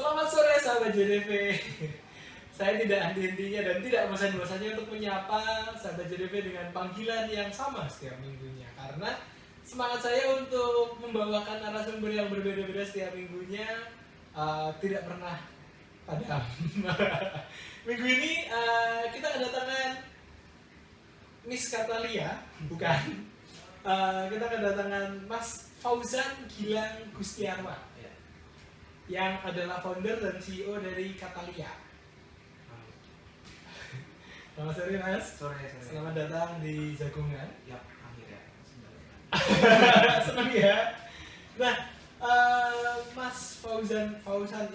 Selamat sore sahabat JDV. Saya tidak henti-hentinya dan tidak bosan-bosannya untuk menyapa sahabat JDV dengan panggilan yang sama setiap minggunya. Karena semangat saya untuk membawakan narasumber yang berbeda-beda setiap minggunya tidak pernah padam. Minggu ini kita kedatangan Miss Katalia, bukan. Kita kedatangan Mas Fauzan Gilang Gustiarwan, yang adalah founder dan CEO dari Katalia. Selamat sore Mas. Sore. Selamat datang di Jagungan. Ya, akhirnya. Senang ya. Nah, Mas Fauzan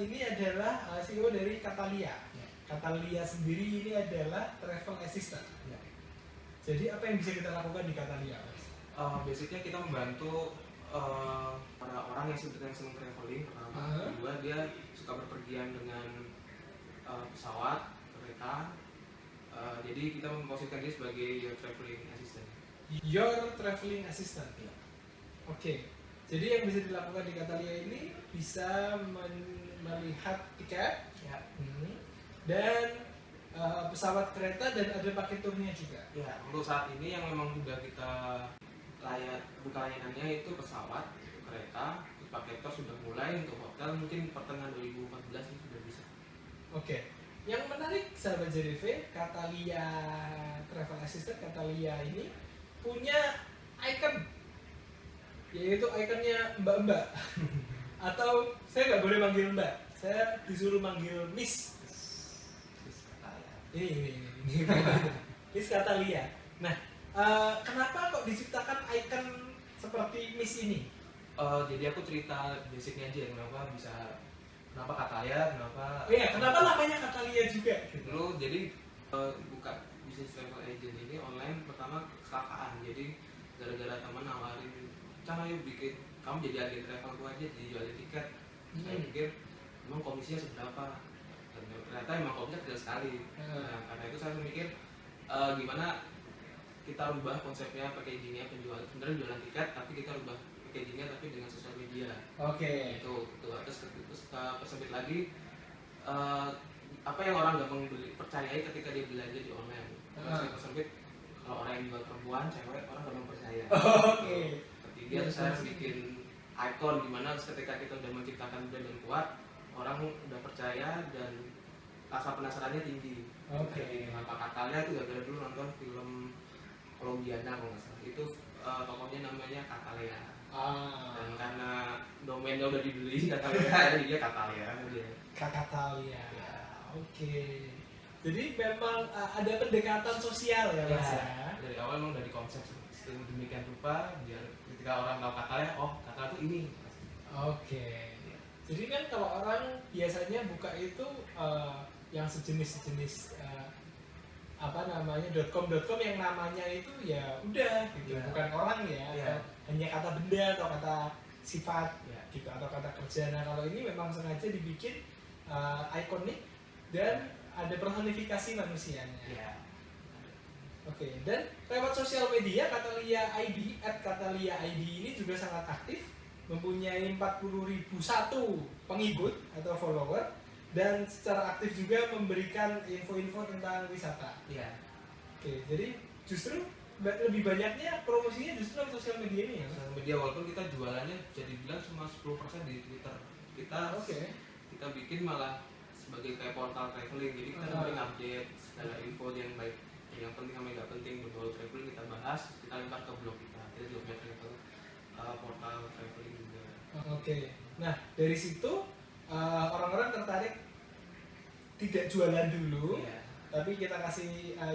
ini adalah CEO dari Katalia. Ya. Katalia sendiri ini adalah travel assistant. Ya. Jadi apa yang bisa kita lakukan di Katalia, Mas? Basicnya kita membantu para orang yang sebetulnya senang traveling. Pertama, kedua dia suka berpergian dengan pesawat, kereta. Jadi kita memposisikan dia sebagai your traveling assistant. Your traveling assistant. Ya. Oke. Jadi yang bisa dilakukan di Katalia ini bisa melihat tiket, Ya. Dan pesawat kereta dan ada paket turnya juga. Ya, untuk saat ini yang memang sudah kita buka layanannya itu pesawat, kereta, terus paket tour sudah mulai. Untuk hotel mungkin pertengahan 2014 ini sudah bisa. Oke. Yang menarik sahabat JDV, Katalia Travel Assistant, Katalia ini punya icon, yaitu ikonnya mbak-mbak. Atau saya nggak boleh manggil mbak, saya disuruh manggil Miss. Ini Miss Katalia. Nah, kenapa kok diciptakan icon seperti Miss ini? Jadi aku cerita basicnya aja kenapa Katalia, kenapa. Oh iya, kenapa namanya Katalia juga? Dulu jadi buka bisnis travel agent ini online pertama kecelakaan. Jadi gara-gara teman nawarin, "Cang, ayo bikin kamu jadi agen travel gua aja, jadi jualin tiket." Saya pikir emang komisinya seberapa, dan ternyata emang komisinya kecil sekali. Nah, karena itu saya mikir gimana kita rubah konsepnya packagingnya penjual, sebenarnya jualan tiket tapi kita rubah packagingnya tapi dengan sosial media. Oke. Itu terus persempit lagi apa yang orang gampang percayai ketika dia belanja di online. Saya persempit, kalau orang yang jual perempuan, cewek, orang gampang percaya. Oke. Ketiga, saya bikin ikon dimana ketika kita udah menciptakan brand yang kuat, orang udah percaya dan rasa penasarannya tinggi. Oke. Kenapa Katalia itu gara-gara dulu nonton film Colombiana kalau nggak salah. Itu tokohnya namanya Katalia. Dan karena domainnya udah dibeli Katalia, jadi dia Katalia. Katalia. Oke. Jadi memang ada pendekatan sosial ya, Mas ya. Dari awal memang dari konsep demikian rupa, biar ketika orang tahu Katalia, oh Katalia itu ini. Oke. Jadi kan kalau orang biasanya buka itu yang sejenis .com yang namanya itu ya udah gitu, bukan orang ya, hanya kata benda atau kata sifat gitu, atau kata kerja. Nah kalau ini memang sengaja dibikin ikonik dan ada personifikasi manusianya. Oke. Dan lewat sosial media Katalia ID @KataliaID ini juga sangat aktif, mempunyai 40.001 pengikut atau follower, dan secara aktif juga memberikan info-info tentang wisata. Oke, jadi justru lebih banyaknya promosinya justru lewat sosial media ini ya. Sosial media, walaupun kita jualannya bisa dibilang cuma 10% di Twitter. Kita bikin malah sebagai kayak portal traveling. Jadi kita sering update segala info yang baik, yang penting sama yang nggak penting berbau traveling kita bahas, kita lempar ke blog kita. Kita juga punya travel portal traveling juga. Oke. Nah dari situ orang-orang tertarik tidak jualan dulu, tapi kita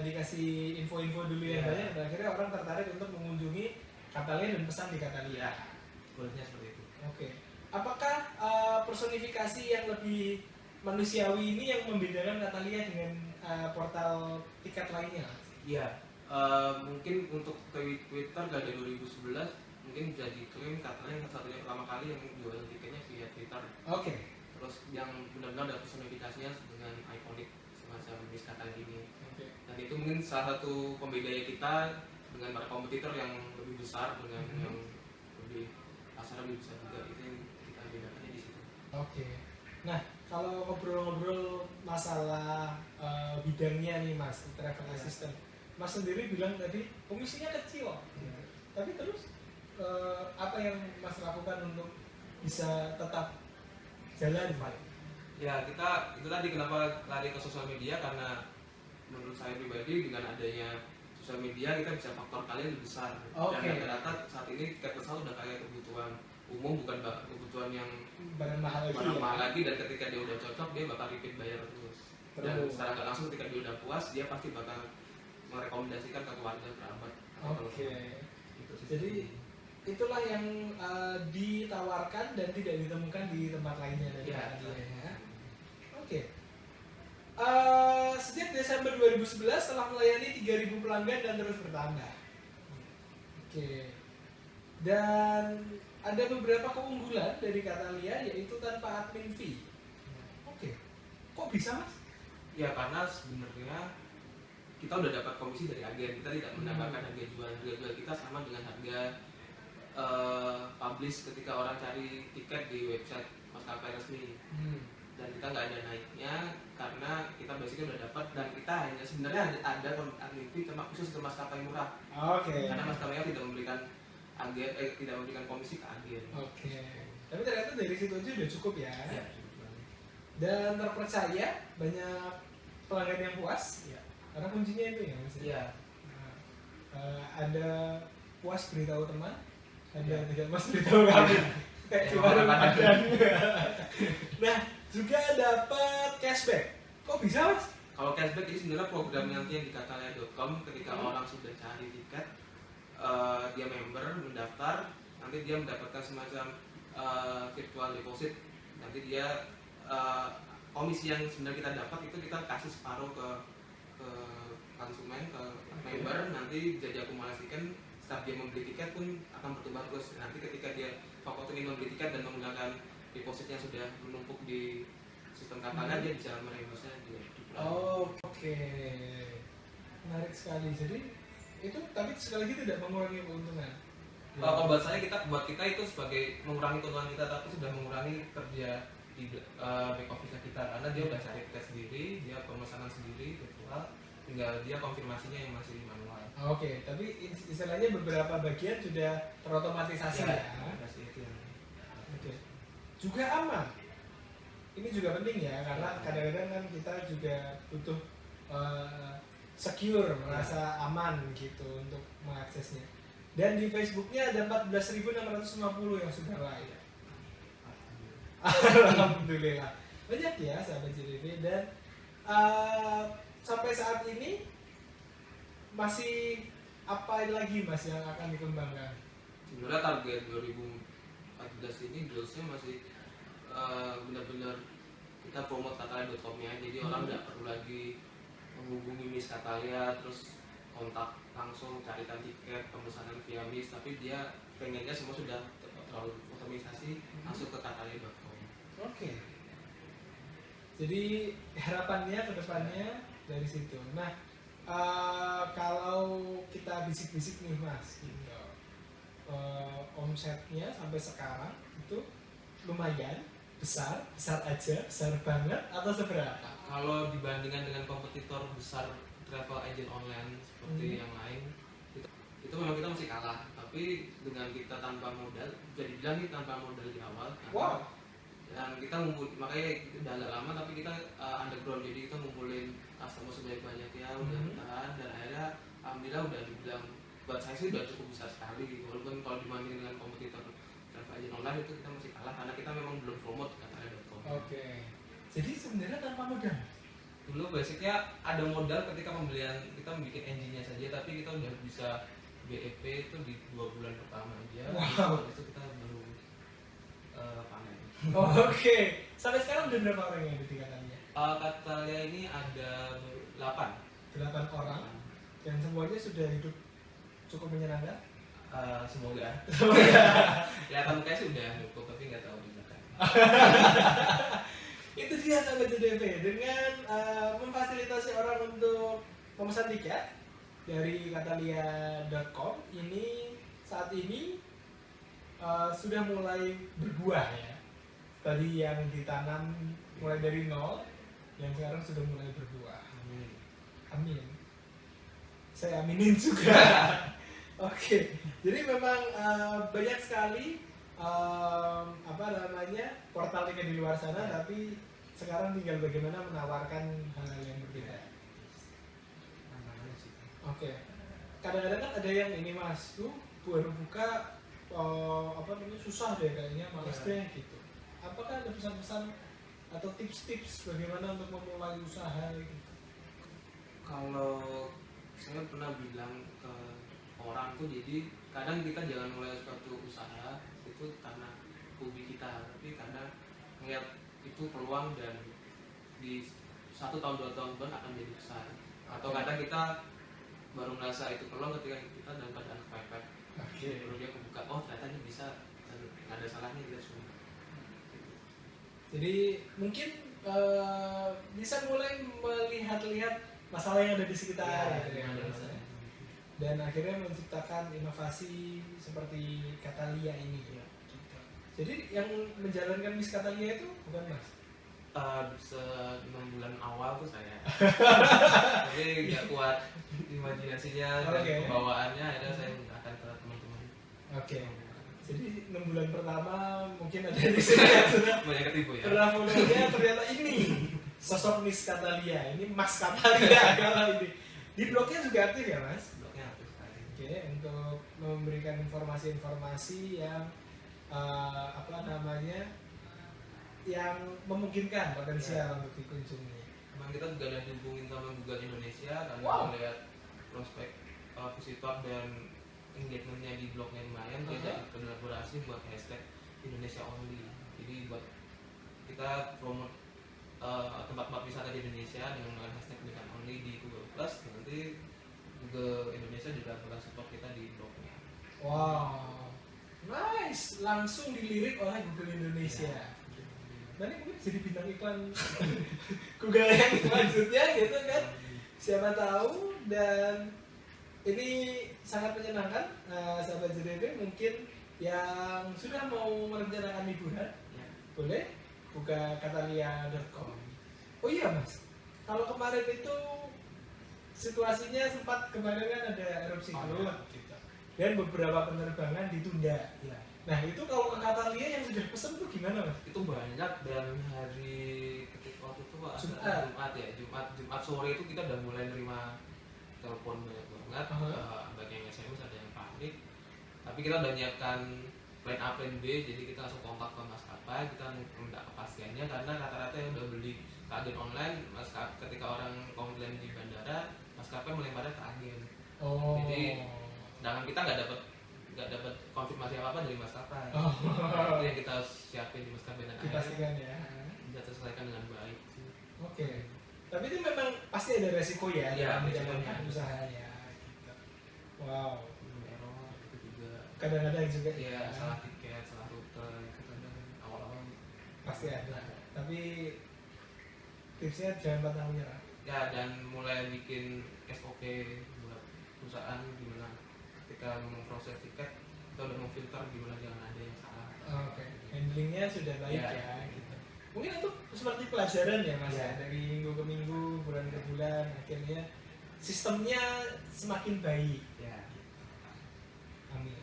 dikasih info-info dulu yang banyak, dan akhirnya orang tertarik untuk mengunjungi Katalia dan pesan di Katalia. Bolehnya seperti itu. Oke. Apakah personifikasi yang lebih manusiawi ini yang membedakan Katalia dengan portal tiket lainnya? Iya. Mungkin untuk Twitter dari 2011 mungkin bisa diklaim Katalia yang satunya pertama kali yang jual tiketnya via Twitter. Oke. Terus yang benar-benar ada personifikasinya dengan ikonik semacam Miss Katalia ini. Dan itu mungkin salah satu pembeda kita dengan para kompetitor yang lebih besar, dengan yang lebih pasar lebih besar juga. Itu yang kita bedakannya di situ. Oke. Nah kalau ngobrol-ngobrol masalah bidangnya nih Mas, travel assistant, Mas sendiri bilang tadi komisinya kecil, tapi terus apa yang Mas lakukan untuk bisa tetap jalan Pak? Ya kita itu tadi kenapa lari ke sosial media, karena menurut saya pribadi dengan adanya sosial media kita bisa faktor kalian lebih besar. Dan rata-rata saat ini tiket pesawat udah kayak kebutuhan umum, bukan kebutuhan yang barang mahal lagi, dan ketika dia udah cocok dia bakal repeat bayar terus. Dan secara nggak langsung ketika dia udah puas dia pasti bakal merekomendasikan ke keluarga kerabat. Jadi itulah yang ditawarkan dan tidak ditemukan di tempat lainnya dari ya. Sejak Desember 2011 telah melayani 3.000 pelanggan dan terus bertambah. Dan ada beberapa keunggulan dari Catalia, yaitu tanpa admin fee. Kok bisa Mas? Ya karena sebenarnya kita udah dapat komisi dari agen, kita tidak mendapatkan harga jual kita sama dengan harga publish ketika orang cari tiket di website maskapai resmi. Dan kita nggak ada naiknya karena kita basicnya udah dapat, dan kita hanya sebenarnya ada admin fee khusus untuk maskapai murah. Karena maskapai tidak memberikan agen, tidak memberikan komisi ke agen. Tapi ternyata dari situ aja udah cukup ya. Dan terpercaya, banyak pelanggan yang puas. Karena kuncinya itu ya Mas. Ada puas beritahu teman, ada tidak puas beritahu kami. Kayak cuma ada. Nah, juga dapat cashback. Kok bisa Mas? Kalau cashback ini sebenarnya program nanti yang di catalia.com ketika orang sudah cari tiket, dia member, mendaftar, nanti dia mendapatkan semacam virtual deposit. Nanti dia komisi yang sebenarnya kita dapat itu kita kasih separuh ke konsumen, ke member, nanti jadi akumulasikan. Setiap dia membeli tiket pun akan bertambah terus. Nanti ketika dia fokus ingin membeli tiket dan menggunakan depositnya sudah menumpuk di sistem Catalia, dia bisa merembesnya di menarik sekali. Jadi itu tapi sekali lagi tidak mengurangi keuntungan. Kalau buat saya, buat kita itu sebagai mengurangi keuntungan kita, tapi sudah mengurangi kerja di back office kita, karena dia udah cari tiket sendiri, dia pemesanan sendiri virtual, tinggal dia konfirmasinya yang masih manual. Tapi istilahnya beberapa bagian sudah terotomatisasi ya. Juga aman. Ini juga penting ya, karena kadang-kadang kan kita juga butuh secure, merasa aman gitu untuk mengaksesnya. Dan di Facebooknya ada 14.650 yang sudah live. Alhamdulillah. Banyak ya sahabat JDV, dan sampai saat ini masih apa lagi Mas yang akan dikembangkan? Sebenarnya target 2014 ini goalsnya masih benar-benar kita promote catalia.com-nya, jadi orang nggak perlu lagi menghubungi Miss Catalia terus kontak langsung carikan tiket pemesanan via Miss, tapi dia pengennya semua sudah terlalu otomatisasi masuk ke catalia.com. Jadi harapannya ke depannya dari situ. Nah, kalau kita bisik-bisik nih Mas, gitu, omsetnya sampai sekarang itu lumayan besar aja, besar banget atau seberapa? Kalau dibandingkan dengan kompetitor besar travel agent online seperti yang lain, itu memang kita masih kalah. Tapi dengan kita tanpa modal, jadi bilang nih tanpa modal di awal. Dan kita makanya udah agak lama, tapi kita underground, jadi kita ngumpulin customer sebanyak-banyaknya, udah bertahan, dan akhirnya alhamdulillah udah dibilang buat saya sih udah cukup besar sekali. Walaupun kalau dibandingin dengan kompetitor travel agent online itu kita masih kalah karena kita memang belum promote catalia.com. Jadi sebenarnya tanpa modal. Dulu basicnya ada modal ketika pembelian, kita membuat engine-nya saja, tapi kita udah bisa BEP itu di 2 bulan pertama aja. Itu kita baru panen. Sampai sekarang udah berapa orang yang ada di Catalia? Catalia ini ada 8 orang, dan semuanya sudah hidup cukup menyenangkan. Semoga. Kelihatan mukanya sih udah cukup, tapi nggak tahu di belakang. Itu dia sahabat JDV, dengan memfasilitasi orang untuk memesan tiket dari catalia.com ini saat ini sudah mulai berbuah ya. tadi yang ditanam mulai dari nol, yang sekarang sudah mulai berbuah. Amin. Saya aminin juga. Oke, jadi memang banyak sekali apa namanya portal yang di luar sana, tapi sekarang tinggal bagaimana menawarkan hal-hal yang berbeda. Oke, kadang-kadang kan ada yang ini mas, tuh baru buka apa namanya susah deh kayaknya, males deh gitu. Apakah ada pesan-pesan atau tips-tips bagaimana untuk memulai usaha gitu? Kalau saya pernah bilang ke orang tuh, jadi kadang kita jangan mulai suatu usaha itu karena hobi kita, tapi karena melihat itu peluang dan di 1 tahun 2 tahun pun akan jadi besar. Atau kadang kita baru merasa itu peluang ketika kita dalam keadaan kepepet. Baru dia kebuka, oh ternyata ini bisa, dan nggak ada salahnya kita semua. Jadi mungkin bisa mulai melihat-lihat masalah yang ada di sekitar gitu ya. Dan akhirnya menciptakan inovasi seperti Catalia ini ya. Gitu. Jadi yang menjalankan Miss Catalia itu bukan mas? 6 bulan awal tuh saya tapi nggak kuat imajinasinya dan pembawaannya, akhirnya saya akan ke teman-teman. Oke. Jadi 6 bulan pertama mungkin ada di sini yang sudah banyak ketipu ya. Pernah follow-nya ternyata ini sosok Miss Catalia, ini Mas Catalia kalau ini. Di blognya juga aktif ya mas? Blognya aktif sekali. Oke, untuk memberikan informasi-informasi yang apa namanya, yang memungkinkan potensial untuk dikunjungi. Memang kita juga ada dihubungin sama Google Indonesia karena melihat prospek visitor dan engagementnya di blognya lumayan, kita kolaborasi buat hashtag Indonesia Only. Jadi buat kita promote tempat-tempat wisata di Indonesia dengan hashtag Indonesia Only di Google Plus. Nanti Google Indonesia juga bakal support kita di blognya. Wow, nice, langsung dilirik oleh Google Indonesia. Dan ini mungkin jadi bintang iklan Google yang selanjutnya gitu kan, siapa tahu. Dan ini sangat menyenangkan, sahabat JDV mungkin yang sudah mau merencanakan liburan boleh buka catalia.com. Oh iya mas, kalau kemarin itu situasinya sempat kemarin kan ada erupsi laut gitu, dan beberapa penerbangan ditunda. Nah itu kalau ke Catalia yang sudah pesen tuh gimana mas? Itu banyak, dan hari ketika waktu itu Jumat sore itu kita udah mulai nerima telepon banyak banget, banyak yang SMS, ada yang panik. Tapi kita udah nyiapkan plan A, plan B, jadi kita langsung kontak ke maskapai, kita minta kepastiannya karena rata-rata yang udah beli ke agen online, ketika orang komplain di bandara, maskapai melemparnya ke agen. Jadi sedangkan kita nggak dapat konfirmasi apa-apa dari maskapai. Itu yang kita siapin di maskapai, dan dipastikan ya bisa terselesaikan dengan baik. Oke. Tapi itu memang pasti ada resiko ya dalam menjalankan ya. usahanya gitu. Wow. Error itu juga. Kadang-kadang juga ya salah tiket, salah rute, itu kadang awal-awal pasti ada. Tapi tipsnya jangan pantang menyerah. Ya, dan mulai bikin SOP buat perusahaan gimana ketika memproses tiket, kita udah memfilter gimana jangan ada yang salah. Oke. Handlingnya sudah baik ya gitu. Mungkin itu seperti pelajaran ya mas ya, dari minggu ke minggu, bulan ke bulan, akhirnya sistemnya semakin baik. Amin.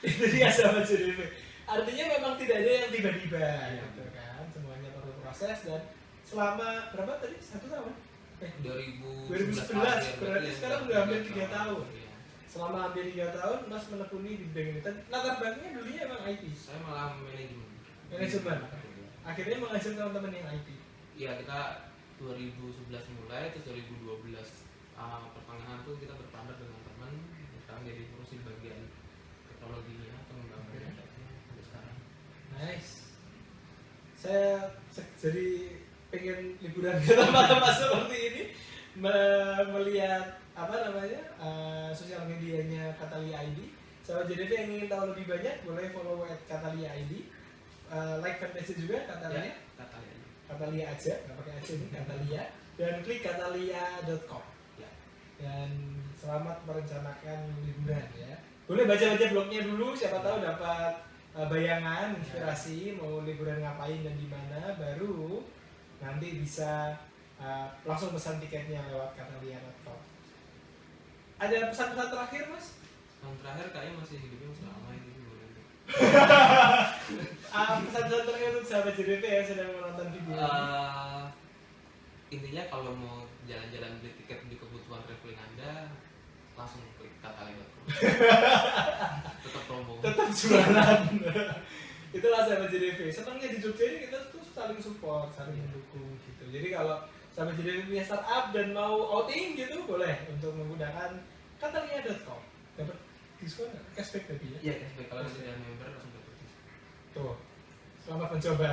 itu dia sahabat JDV. Artinya memang tidak ada yang tiba-tiba gitu kan, semuanya perlu proses. Dan selama berapa tadi? 1 tahun? 2011 berarti sekarang udah hampir 3 tahun. Selama hampir 3 tahun mas menekuni di bidang ini. Latar belakangnya dulunya emang IT? Saya malah manajemen. Akhirnya mengajar teman-teman yang IT? Iya, kita 2011 mulai, terus 2012 pertengahan tuh kita berpartner dengan teman, sekarang jadi ngurusin bagian teknologinya, pengembangan sampai sekarang. Nice. Saya jadi pengen liburan ke tempat-tempat seperti ini, melihat apa namanya sosial medianya Catalia ID. Sahabat JDV yang ingin tahu lebih banyak boleh follow @Catalia ID, like fanpage juga Catalia. Catalia aja, nggak pakai aja ini Catalia, dan klik catalia.com. Dan selamat merencanakan liburan ya. Boleh baca-baca blognya dulu, siapa tahu dapat bayangan, inspirasi mau liburan ngapain dan di mana, baru nanti bisa langsung pesan tiketnya lewat katalia.com. Ada pesan-pesan terakhir, Mas? Yang terakhir kayaknya masih hidupnya masih lama ini. Pesan-pesan terakhir untuk sahabat JDP yang sedang menonton video ini. Intinya kalau mau jalan-jalan beli tiket di kebutuhan traveling Anda, langsung klik katalia.com. Tetap promo. Tetap jualan. Itulah sahabat JDP. Senangnya di Jogja ini kita tuh saling support, saling mendukung gitu. Jadi kalau sahabat JDP punya startup dan mau outing gitu, boleh untuk menggunakan katalia.com. Dapat diskon nggak? Cashback tadi ya? Iya, cashback. Kalau sudah member langsung dapat diskon. Tuh, selamat mencoba.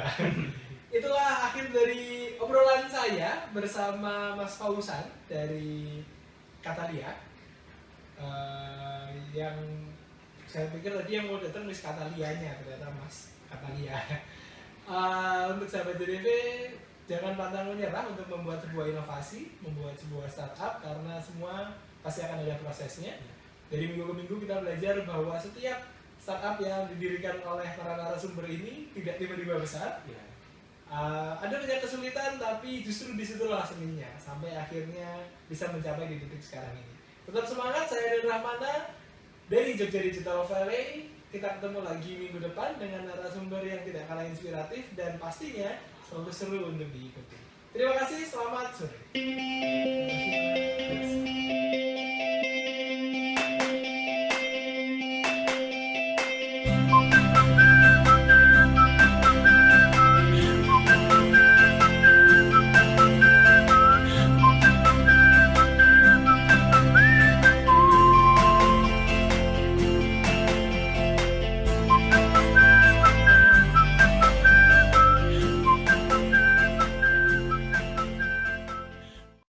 Itulah akhir dari obrolan saya bersama Mas Fauzan dari Katalia. Yang saya pikir tadi yang mau datang Miss Katalianya, ternyata Mas Katalia. Untuk sahabat JDP, jangan pantang menyerah untuk membuat sebuah inovasi, membuat sebuah startup, karena semua pasti akan ada prosesnya. Dari minggu ke minggu kita belajar bahwa setiap startup yang didirikan oleh para narasumber ini tidak tiba-tiba besar. Ada banyak kesulitan, tapi justru disitulah seninya sampai akhirnya bisa mencapai di titik sekarang ini. Tetap semangat, saya Dan Rahmana dari Jogja Digital Valley. Kita ketemu lagi minggu depan dengan narasumber yang tidak kalah inspiratif dan pastinya selalu seru untuk diikuti. Terima kasih, selamat sore.